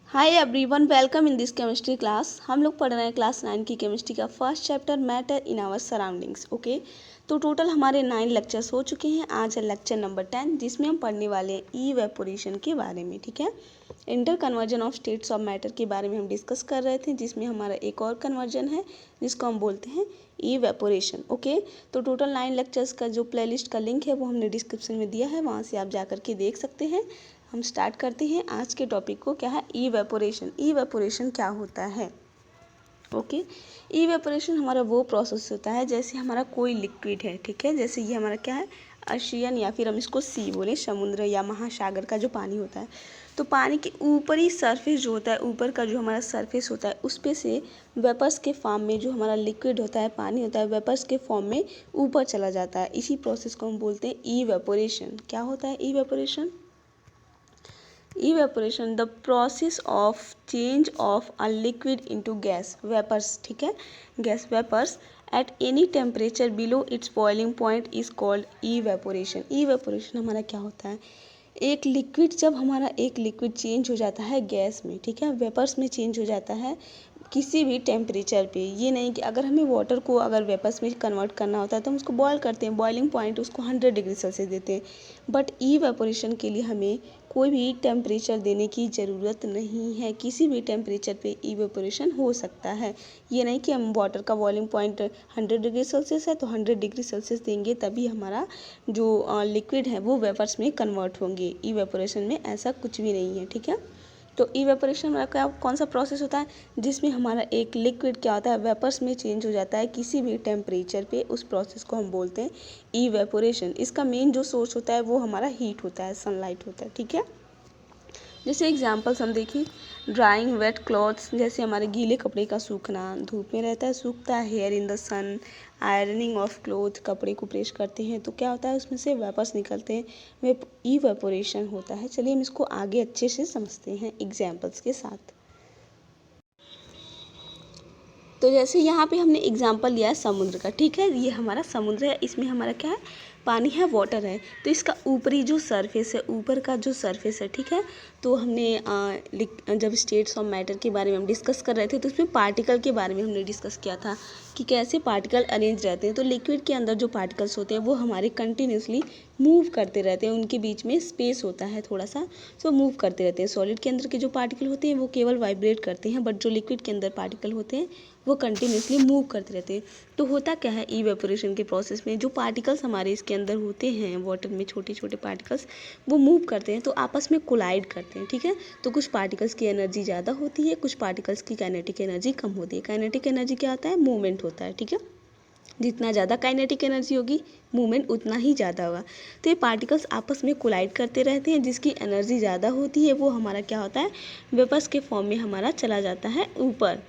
Hi everyone, welcome in this chemistry class. हम लोग पढ़ रहे हैं क्लास 9 की केमिस्ट्री का first chapter matter in our surroundings. Okay, तो टोटल हमारे 9 लेक्चर्स हो चुके हैं। आज है लेक्चर नंबर 10 जिसमें हम पढ़ने वाले हैं इवेपोरेशन के बारे में। ठीक है, inter conversion of states of matter के बारे में हम डिस्कस कर रहे थे, जिसमें हमारा एक और कन्वर्जन है जिसको हम बोलते हैं इवेपोरेशन। ओके, तो टोटल 9 लेक्चर्स का जो प्लेलिस्ट का लिंक है वो हमने डिस्क्रिप्शन में दिया है, वहाँ से आप जा के देख सकते हैं। हम स्टार्ट करते हैं आज के टॉपिक को। क्या है इवेपोरेशन? इवेपोरेशन क्या होता है? ओके, इवेपोरेशन हमारा वो प्रोसेस होता है जैसे हमारा कोई लिक्विड है, ठीक है, जैसे ये हमारा क्या है ओशियन, या फिर हम इसको सी बोले, समुद्र या महासागर का जो पानी होता है। तो पानी के ऊपरी सरफेस जो होता है, ऊपर का जो हमारा सरफेस होता है, उस पे से वेपर्स के फॉर्म में जो हमारा लिक्विड होता है, पानी होता है, वेपर्स के फॉर्म में ऊपर चला जाता है। इसी प्रोसेस को हम बोलते हैं इवेपोरेशन। क्या होता है evaporation? evaporation the process of change of a liquid into gas vapors। ठीक है, gas vapors at any temperature below its boiling point is called evaporation। evaporation हमारा क्या होता है? एक लिक्विड, जब हमारा एक लिक्विड चेंज हो जाता है गैस में, ठीक है, वेपर्स में चेंज हो जाता है किसी भी टेम्परेचर पे। ये नहीं कि अगर हमें वाटर को अगर वेपर्स में कन्वर्ट करना होता है तो हम उसको बॉयल करते हैं, बॉइलिंग पॉइंट उसको 100 डिग्री सेल्सियस देते हैं। बट इवेपोरेशन के लिए हमें कोई भी टेम्परेचर देने की ज़रूरत नहीं है, किसी भी टेम्परेचर पे इवेपोरेशन हो सकता है। ये नहीं कि हम वाटर का बॉइलिंग पॉइंट 100 डिग्री सेल्सियस है तो 100 डिग्री सेल्सियस देंगे तभी हमारा जो लिक्विड है वो वेपर्स में कन्वर्ट होंगे। इवेपोरेशन में ऐसा कुछ भी नहीं है। ठीक है, तो इवेपोरेशन हमारा क्या कौन सा प्रोसेस होता है जिसमें हमारा एक लिक्विड क्या होता है वेपर्स में चेंज हो जाता है किसी भी टेम्परेचर पे। उस प्रोसेस को हम बोलते हैं इवेपोरेशन। इसका मेन जो सोर्स होता है वो हमारा हीट होता है, सनलाइट होता है। ठीक है, जैसे एग्जांपल्स हम देखें, ड्राइंग वेट क्लॉथ्स, जैसे हमारे गीले कपड़े का सूखना, धूप में रहता है सूखता है, hair in the sun, ironing of cloth, कपड़े को प्रेस करते हैं तो क्या होता है उसमें से वेपर्स निकलते हैं, वे इवेपोरेशन होता है। चलिए हम इसको आगे अच्छे से समझते हैं एग्जाम्पल्स के साथ। तो जैसे यहाँ पे हमने एग्जाम्पल लिया है समुद्र का। ठीक है, ये हमारा समुद्र है, इसमें हमारा क्या है पानी है, वाटर है। तो इसका ऊपरी जो सरफेस है, ऊपर का जो सरफेस है, ठीक है, तो हमने जब स्टेट्स ऑफ मैटर के बारे में हम डिस्कस कर रहे थे तो उसमें पार्टिकल के बारे में हमने डिस्कस किया था कि कैसे पार्टिकल अरेंज रहते हैं। तो लिक्विड के अंदर जो पार्टिकल्स होते हैं वो हमारे कंटिन्यूसली मूव करते रहते हैं, उनके बीच में स्पेस होता है थोड़ा सा, तो मूव करते रहते हैं। सॉलिड के अंदर के जो पार्टिकल होते हैं वो केवल वाइब्रेट करते हैं, बट जो लिक्विड के अंदर पार्टिकल होते हैं वो कंटिन्यूसली मूव करते रहते हैं। तो होता क्या है इवेपोरेशन के प्रोसेस में, जो पार्टिकल्स हमारे इसके अंदर होते हैं वाटर में, छोटे छोटे पार्टिकल्स, वो मूव करते हैं तो आपस में कोलाइड करते हैं। ठीक है, तो कुछ पार्टिकल्स की एनर्जी ज़्यादा होती है, कुछ पार्टिकल्स की काइनेटिक एनर्जी कम होती है। काइनेटिक एनर्जी क्या होता है? मूवमेंट होता है। ठीक है, जितना ज़्यादा काइनेटिक एनर्जी होगी मूवमेंट उतना ही ज़्यादा होगा। तो ये पार्टिकल्स आपस में कोलाइड करते रहते हैं, जिसकी एनर्जी ज़्यादा होती है वो हमारा क्या होता है वेपर्स के फॉर्म में हमारा चला जाता है ऊपर।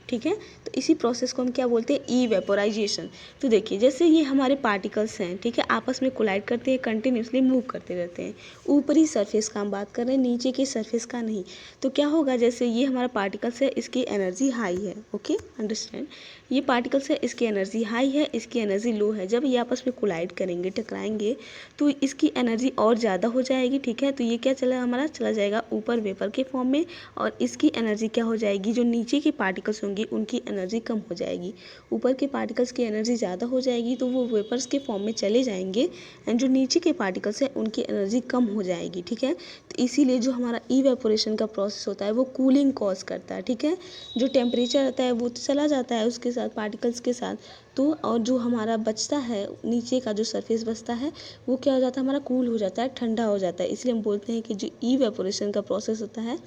ठीक है, तो इसी प्रोसेस को हम क्या बोलते हैं इवेपोराइजेशन। तो देखिए जैसे ये हमारे पार्टिकल्स हैं, ठीक है, आपस में कोलाइड करते हैं, कंटिन्यूसली मूव करते रहते हैं। ऊपरी सरफेस का हम बात कर रहे हैं, नीचे के सरफेस का नहीं। तो क्या होगा, जैसे ये हमारा पार्टिकल्स है, इसकी एनर्जी हाई है। ओके, अंडरस्टैंड, ये पार्टिकल्स है, इसकी एनर्जी हाई है, इसकी एनर्जी लो है। जब ये आपस में कोलाइड करेंगे, टकराएंगे, तो इसकी एनर्जी और ज़्यादा हो जाएगी। ठीक है, तो ये क्या चला हमारा चला जाएगा ऊपर वेपर के फॉर्म में, और इसकी एनर्जी क्या हो जाएगी, जो नीचे के पार्टिकल्स होंगे उनकी एनर्जी कम हो जाएगी। ऊपर के पार्टिकल्स की एनर्जी ज़्यादा हो जाएगी तो वो वेपर्स के फॉर्म में चले जाएंगे, एंड जो नीचे के पार्टिकल्स हैं उनकी एनर्जी कम हो जाएगी। ठीक है, तो इसीलिए जो हमारा इवेपोरेशन का प्रोसेस होता है वो कूलिंग कॉज करता है। ठीक है, जो टेम्परेचर रहता है वो तो चला जाता है उसके साथ, पार्टिकल्स के साथ, तो और जो हमारा बचता है नीचे का जो सरफेस बचता है वो क्या हो जाता है हमारा कूल हो जाता है, ठंडा हो जाता है। इसलिए हम बोलते हैं कि जो इवेपोरेशन का प्रोसेस होता है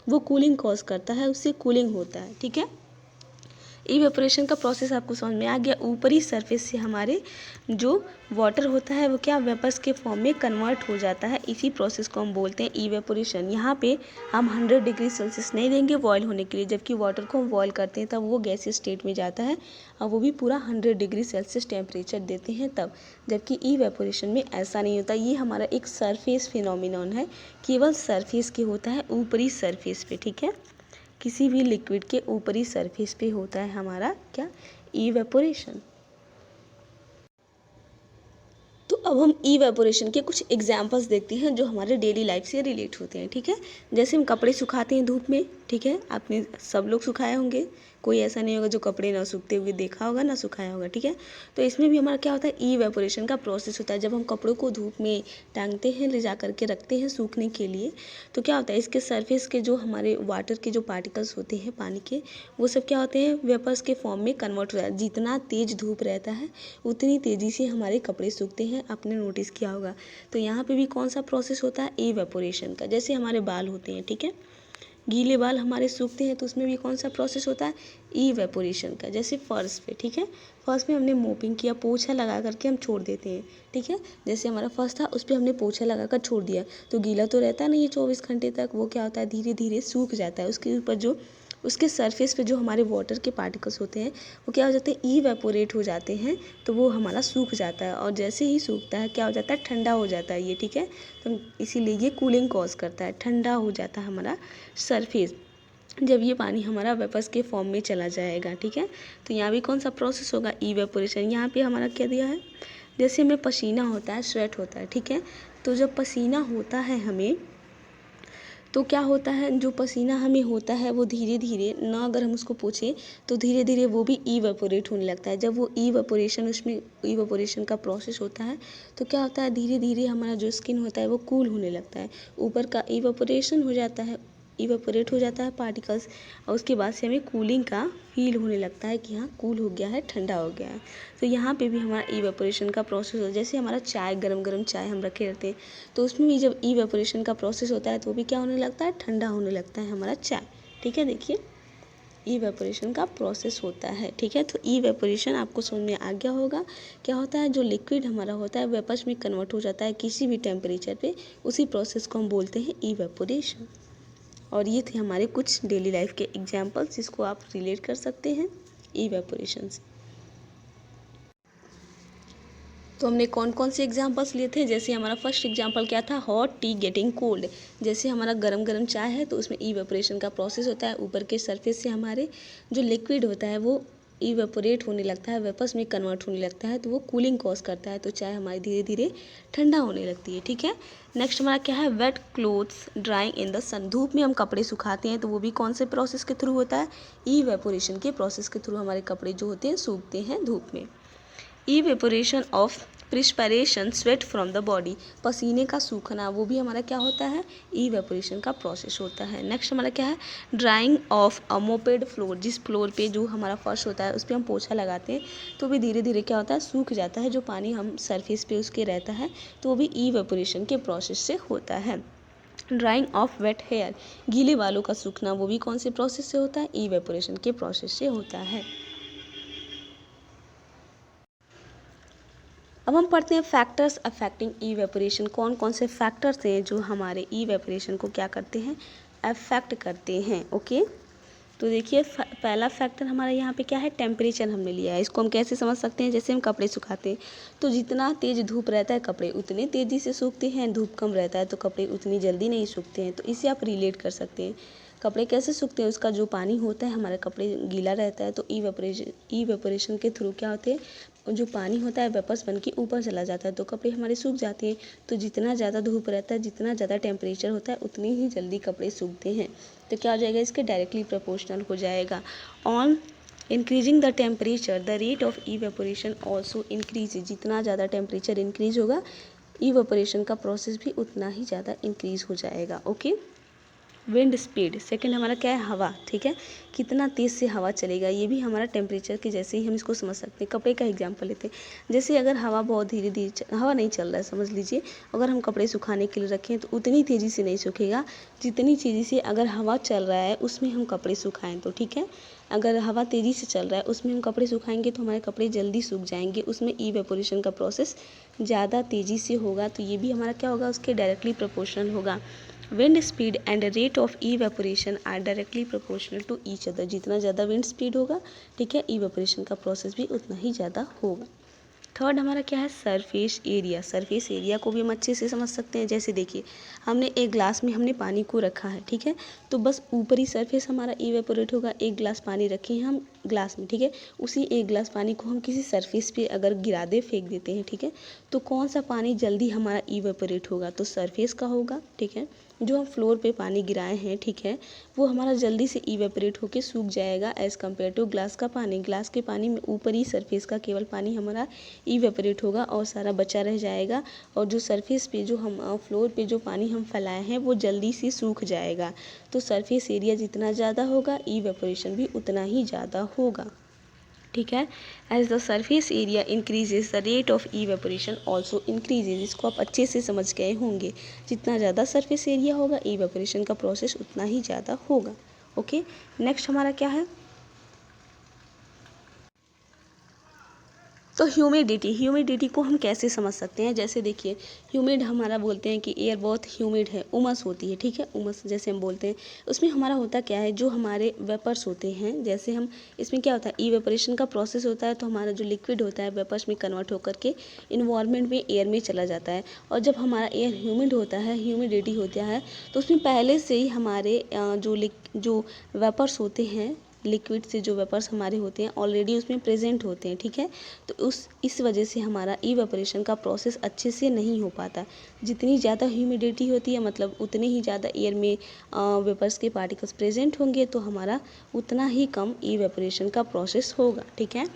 वो कूलिंग कॉज करता है, उससे कूलिंग होता है। ठीक है, इवेपोरेशन का प्रोसेस आपको समझ में आ गया। ऊपरी सरफेस से हमारे जो वाटर होता है वो क्या वेपर्स के फॉर्म में कन्वर्ट हो जाता है। इसी प्रोसेस को हम बोलते हैं इवेपोरेशन। यहाँ पे हम 100 डिग्री सेल्सियस नहीं देंगे बॉयल होने के लिए, जबकि वाटर को हम बॉयल करते हैं तब वो गैसीय स्टेट में जाता है, और वो भी पूरा 100 डिग्री सेल्सियस टेम्परेचर देते हैं तब। जबकि इवेपोरेशन में ऐसा नहीं होता, ये हमारा एक सरफेस फिनोमिनॉन है, केवल सरफेस के होता है, ऊपरी सरफेस पे। ठीक है, किसी भी लिक्विड के ऊपरी सरफेस पे होता है हमारा क्या इवेपोरेशन। तो अब हम इवेपोरेशन के कुछ एग्जांपल्स देखते हैं जो हमारे डेली लाइफ से रिलेट होते हैं, ठीक है। जैसे हम कपड़े सुखाते हैं धूप में, ठीक है, आपने सब लोग सुखाए होंगे, कोई ऐसा नहीं होगा जो कपड़े ना सूखते हुए देखा होगा ना सुखाया होगा, ठीक है। तो इसमें भी हमारा क्या होता है, इवेपोरेशन का प्रोसेस होता है। जब हम कपड़ों को धूप में टांगते हैं, ले जा करके रखते हैं सूखने के लिए, तो क्या होता है, इसके सरफेस के जो हमारे वाटर के जो पार्टिकल्स होते हैं पानी के, वो सब क्या होते हैं, वेपर्स के फॉर्म में कन्वर्ट हो जाता है। जितना तेज धूप रहता है उतनी तेज़ी से हमारे कपड़े सूखते हैं, आपने नोटिस किया होगा। तो यहाँ पे भी कौन सा प्रोसेस होता है, इवेपोरेशन का। जैसे हमारे बाल होते हैं, ठीक है, गीले बाल हमारे सूखते हैं तो उसमें भी कौन सा प्रोसेस होता है, इवेपोरेशन का। जैसे फर्श पे, ठीक है, फर्श में हमने मोपिंग किया, पोछा लगा करके हम छोड़ देते हैं, ठीक है। जैसे हमारा फर्श था उस पर हमने पोछा लगा कर छोड़ दिया, तो गीला तो रहता नहीं है 24 घंटे तक, वो क्या होता है, धीरे धीरे सूख जाता है। उसके ऊपर जो उसके सरफेस पे जो हमारे वाटर के पार्टिकल्स होते हैं वो क्या हो जाते हैं, इवेपोरेट हो जाते हैं, तो वो हमारा सूख जाता है। और जैसे ही सूखता है क्या हो जाता है, ठंडा हो जाता है ये, ठीक है। तो इसीलिए ये कूलिंग कॉज करता है, ठंडा हो जाता है हमारा सरफेस जब ये पानी हमारा वेपर्स के फॉर्म में चला जाएगा, ठीक है। तो यहाँ भी कौन सा प्रोसेस होगा, इवेपोरेशन। यहाँ पे हमारा क्या दिया है, जैसे हमें पसीना होता है, स्वेट होता है, ठीक है। तो जब पसीना होता है हमें, तो क्या होता है, जो पसीना हमें होता है वो धीरे धीरे ना, अगर हम उसको पोछें तो धीरे धीरे वो भी इवेपोरेट होने लगता है। जब वो इवेपोरेशन, उसमें इवेपोरेशन का प्रोसेस होता है तो क्या होता है, धीरे धीरे हमारा जो स्किन होता है वो कूल होने लगता है, ऊपर का इवेपोरेशन हो जाता है, इवेपोरेट हो जाता है पार्टिकल्स, और उसके बाद से हमें कूलिंग का फील होने लगता है कि हाँ कूल हो गया है, ठंडा हो गया है। तो यहाँ पे भी हमारा इवेपोरेशन का प्रोसेस होता है। जैसे हमारा चाय, गरम गरम चाय हम रखे रहते हैं तो उसमें भी जब इवेपोरेशन का प्रोसेस होता है तो वो भी क्या होने लगता है, ठंडा होने लगता है हमारा चाय, ठीक है। देखिए इवेपोरेशन का प्रोसेस होता है, ठीक है। तो इवेपोरेशन आपको समझ में आ गया होगा। क्या होता है, जो लिक्विड हमारा होता है वेपर्स में कन्वर्ट हो जाता है किसी भी टेम्परेचर पे, उसी प्रोसेस को हम बोलते हैं इवेपोरेशन। और ये थे हमारे कुछ डेली लाइफ के एग्जाम्पल्स जिसको आप रिलेट कर सकते हैं इवेपोरेशन से। तो हमने कौन कौन से एग्जाम्पल्स लिए थे, जैसे हमारा फर्स्ट एग्जाम्पल क्या था, हॉट टी गेटिंग कोल्ड। जैसे हमारा गरम गरम चाय है तो उसमें इवेपोरेशन का प्रोसेस होता है, ऊपर के सरफेस से हमारे जो लिक्विड होता है वो इवेपोरेट होने लगता है, वेपर्स में कन्वर्ट होने लगता है, तो वो कूलिंग कॉज करता है, तो चाय हमारी धीरे धीरे ठंडा होने लगती है, ठीक है। नेक्स्ट हमारा क्या है, wet clothes drying in the sun. धूप में हम कपड़े सुखाते हैं तो वो भी कौन से प्रोसेस के थ्रू होता है, इवेपोरेशन के प्रोसेस के थ्रू हमारे कपड़े जो होते हैं सूखते हैं धूप में। Evaporation of perspiration sweat from the body, पसीने का सूखना, वो भी हमारा क्या होता है, इवेपोरेशन का प्रोसेस होता है। नेक्स्ट हमारा क्या है, drying of a moped floor, जिस फ्लोर पे जो हमारा फर्श होता है उस पर हम पोछा लगाते हैं तो भी धीरे धीरे क्या होता है, सूख जाता है, जो पानी हम सरफेस पे उसके रहता है तो वो भी इवेपोरेशन के प्रोसेस से होता है। ड्राइंग ऑफ वेट हेयर, गीले बालों का सूखना, वो भी कौन से प्रोसेस से होता है, इवेपोरेशन के प्रोसेस से होता है। अब हम पढ़ते हैं फैक्टर्स अफेक्टिंग इवेपोरेशन। कौन कौन से फैक्टर्स हैं जो हमारे इवेपोरेशन को क्या करते हैं, अफेक्ट करते हैं, ओके। तो देखिए पहला फैक्टर हमारा यहाँ पे क्या है, टेम्परेचर हमने लिया है। इसको हम कैसे समझ सकते हैं, जैसे हम कपड़े सुखाते हैं तो जितना तेज़ धूप रहता है कपड़े उतने तेज़ी से सूखते हैं, धूप कम रहता है तो कपड़े उतनी जल्दी नहीं सूखते हैं। तो इसे आप रिलेट कर सकते हैं। कपड़े कैसे सूखते हैं, उसका जो पानी होता है हमारे कपड़े गीला रहता है तो इवेपोरेशन के थ्रू क्या होते हैं, जो पानी होता है वेपर्स बन के ऊपर चला जाता है तो कपड़े हमारे सूख जाते हैं। तो जितना ज़्यादा धूप रहता है, जितना ज़्यादा टेम्परेचर होता है उतनी ही जल्दी कपड़े सूखते हैं। तो क्या हो जाएगा, इसके डायरेक्टली प्रोपोर्शनल हो जाएगा। On increasing the temperature the rate of evaporation also increase, जितना ज़्यादा टेम्परेचर इंक्रीज होगा इवेपोरेशन का प्रोसेस भी उतना ही ज़्यादा इंक्रीज हो जाएगा, ओके। विंड स्पीड, सेकंड हमारा क्या है, हवा, ठीक है, कितना तेज़ से हवा चलेगा, ये भी हमारा टेम्परेचर के जैसे ही हम इसको समझ सकते हैं। कपड़े का एग्जांपल लेते हैं, जैसे अगर हवा बहुत धीरे धीरे, हवा नहीं चल रहा है समझ लीजिए, अगर हम कपड़े सुखाने के लिए रखें तो उतनी तेज़ी से नहीं सूखेगा जितनी तेज़ी से अगर हवा चल रहा है उसमें हम कपड़े सुखाएं तो, ठीक है। अगर हवा तेज़ी से चल रहा है उसमें हम कपड़े सुखाएंगे तो हमारे कपड़े जल्दी सूख जाएंगे, उसमें इवेपोरेशन का प्रोसेस ज़्यादा तेज़ी से होगा, तो ये भी हमारा क्या होगा, उसके डायरेक्टली प्रोपोर्शनल होगा। Wind speed and rate of evaporation are directly proportional to each other, जितना ज़्यादा विंड स्पीड होगा, ठीक है, इवेपोरेशन का प्रोसेस भी उतना ही ज़्यादा होगा। थर्ड हमारा क्या है, सरफेस एरिया। सरफेस एरिया को भी हम अच्छे से समझ सकते हैं। जैसे देखिए हमने एक ग्लास में हमने पानी को रखा है, ठीक है, तो बस ऊपरी सरफेस हमारा इवेपोरेट होगा। एक गिलास पानी रखे हैं हम, ग्लास में, ठीक है, उसी एक गिलास पानी को हम किसी सरफेस पे अगर गिरा दे, फेंक देते हैं, ठीक है, तो कौन सा पानी जल्दी हमारा इवेपोरेट होगा, तो सरफेस का होगा, ठीक है। जो हम फ्लोर पे पानी गिराए हैं, ठीक है, वो हमारा जल्दी से इवेपोरेट होके सूख जाएगा एज़ कम्पेयर टू ग्लास का पानी। ग्लास के पानी में ऊपर ही सरफेस का केवल पानी हमारा इवेपोरेट होगा और सारा बचा रह जाएगा, और जो सरफेस पे जो हम फ्लोर पे जो पानी हम फैलाए हैं वो जल्दी से सूख जाएगा। तो सरफेस एरिया जितना ज़्यादा होगा, इवेपोरेशन भी उतना ही ज़्यादा होगा, ठीक है। As the surface area increases the rate of evaporation also increases. इसको आप अच्छे से समझ गए होंगे, जितना ज़्यादा सरफेस एरिया होगा, इवेपोरेशन का प्रोसेस उतना ही ज़्यादा होगा। ओके, नेक्स्ट हमारा क्या है, तो ह्यूमिडिटी को हम कैसे समझ सकते हैं। जैसे देखिए, ह्यूमिड हमारा बोलते हैं कि एयर बहुत ह्यूमिड है, उमस होती है, ठीक है, उमस जैसे हम बोलते हैं, उसमें हमारा होता क्या है, जो हमारे वेपर्स होते हैं, जैसे हम इसमें क्या होता है, इवेपोरेशन का प्रोसेस होता है, तो हमारा जो लिक्विड होता है वेपर्स में कन्वर्ट होकर के इन्वायरमेंट में एयर में चला जाता है। और जब हमारा एयर ह्यूमिड होता है, ह्यूमिडिटी होता है, तो उसमें पहले से ही हमारे जो वेपर्स होते हैं, लिक्विड से जो वेपर्स हमारे होते हैं ऑलरेडी उसमें प्रेजेंट होते हैं, ठीक है। तो इस वजह से हमारा इवेपोरेशन का प्रोसेस अच्छे से नहीं हो पाता। जितनी ज़्यादा ह्यूमिडिटी होती है, मतलब उतने ही ज़्यादा एयर में वेपर्स के पार्टिकल्स प्रेजेंट होंगे, तो हमारा उतना ही कम इवेपोरेशन का प्रोसेस होगा, ठीक है।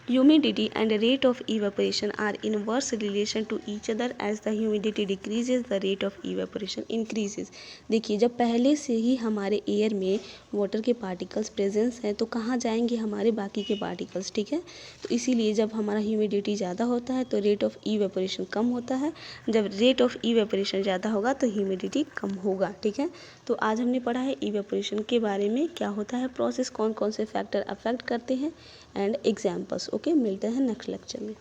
Humidity and rate of evaporation are inverse relation to each other. As the humidity decreases, the rate of evaporation increases. देखिए, जब पहले से ही हमारे एयर में वाटर के पार्टिकल्स प्रेजेंस हैं, तो कहाँ जाएंगे हमारे बाकी के पार्टिकल्स, ठीक है। तो इसीलिए जब हमारा ह्यूमिडिटी ज़्यादा होता है तो रेट ऑफ इवेपोरेशन कम होता है, जब रेट ऑफ इवेपोरेशन ज़्यादा होगा तो ह्यूमिडिटी कम होगा, ठीक है। तो आज हमने पढ़ा है इवेपोरेशन के बारे में, क्या होता है प्रोसेस, कौन कौन से फैक्टर अफेक्ट करते हैं, एंड एग्जाम्पल्स। ओके, मिलते हैं नेक्स्ट लेक्चर में।